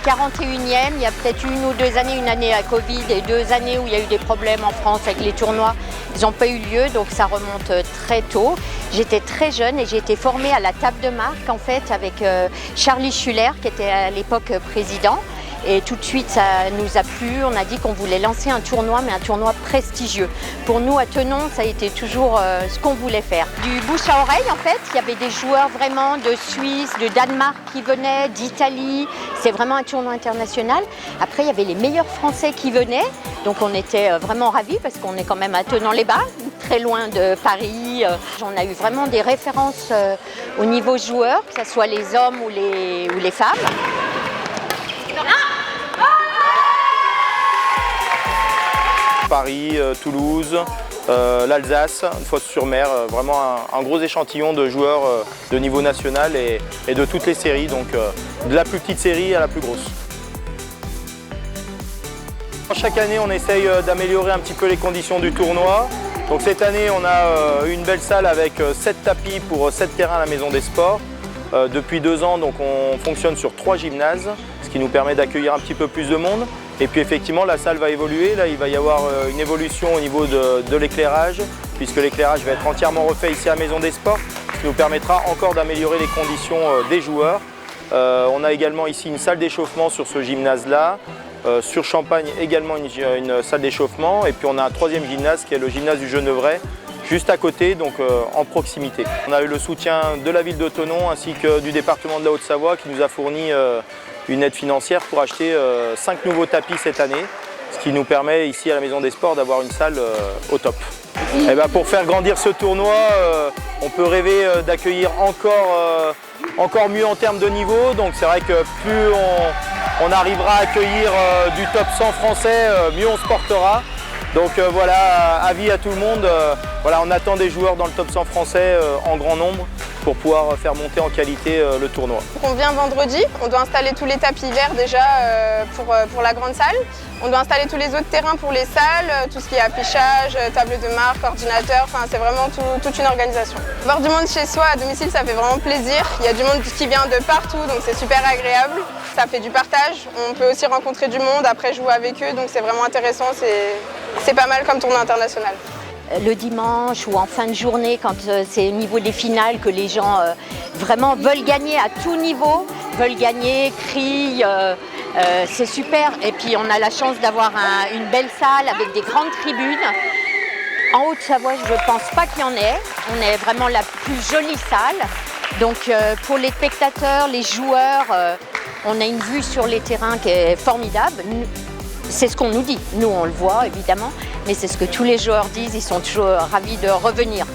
41e, il y a peut-être 1 ou 2 années, une année à Covid et 2 années où il y a eu des problèmes en France avec les tournois. Ils n'ont pas eu lieu, donc ça remonte très tôt. J'étais très jeune et j'ai été formée à la table de marque en fait avec Charlie Schuller qui était à l'époque président. Et tout de suite, ça nous a plu. On a dit qu'on voulait lancer un tournoi, mais un tournoi prestigieux. Pour nous, à Thonon, ça a été toujours ce qu'on voulait faire. Du bouche à oreille, en fait, il y avait des joueurs vraiment de Suisse, de Danemark qui venaient, d'Italie. C'est vraiment un tournoi international. Après, il y avait les meilleurs Français qui venaient. Donc, on était vraiment ravis parce qu'on est quand même à Thonon-les-Bains, très loin de Paris. On a eu vraiment des références au niveau joueurs, que ce soit les hommes ou les femmes. Paris, Toulouse, l'Alsace, Fos-sur-Mer, vraiment un gros échantillon de joueurs de niveau national et de toutes les séries, donc de la plus petite série à la plus grosse. Chaque année, on essaye d'améliorer un petit peu les conditions du tournoi. Donc cette année, on a une belle salle avec 7 tapis pour 7 terrains à la Maison des Sports. Depuis 2 ans, donc, on fonctionne sur 3 gymnases, ce qui nous permet d'accueillir un petit peu plus de monde. Et puis effectivement, la salle va évoluer. Là, il va y avoir une évolution au niveau de l'éclairage, puisque l'éclairage va être entièrement refait ici à la Maison des Sports, ce qui nous permettra encore d'améliorer les conditions des joueurs. On a également ici une salle d'échauffement sur ce gymnase-là. Sur Champagne, également une salle d'échauffement. Et puis on a un 3e gymnase qui est le gymnase du Geneuvrais, juste à côté, donc en proximité. On a eu le soutien de la ville de Thonon ainsi que du département de la Haute-Savoie qui nous a fourni une aide financière pour acheter 5 nouveaux tapis cette année, ce qui nous permet ici à la Maison des Sports d'avoir une salle au top. Et ben pour faire grandir ce tournoi, on peut rêver d'accueillir encore mieux en termes de niveau. Donc c'est vrai que plus on arrivera à accueillir du top 100 français, mieux on se portera. Donc voilà, avis à tout le monde, voilà, on attend des joueurs dans le top 100 français en grand nombre pour pouvoir faire monter en qualité le tournoi. On vient vendredi, on doit installer tous les tapis verts déjà pour la grande salle. On doit installer tous les autres terrains pour les salles, tout ce qui est affichage, table de marque, ordinateur, enfin c'est vraiment toute une organisation. Voir du monde chez soi à domicile, ça fait vraiment plaisir. Il y a du monde qui vient de partout, donc c'est super agréable. Ça fait du partage, on peut aussi rencontrer du monde, après jouer avec eux, donc c'est vraiment intéressant, c'est pas mal comme tournoi international. Le dimanche ou en fin de journée, quand c'est au niveau des finales que les gens vraiment veulent gagner à tout niveau, veulent gagner, crient, c'est super. Et puis on a la chance d'avoir une belle salle avec des grandes tribunes. En Haute-Savoie, je ne pense pas qu'il y en ait. On est vraiment la plus jolie salle. Donc pour les spectateurs, les joueurs, on a une vue sur les terrains qui est formidable. C'est ce qu'on nous dit. Nous, on le voit évidemment, mais c'est ce que tous les joueurs disent. Ils sont toujours ravis de revenir.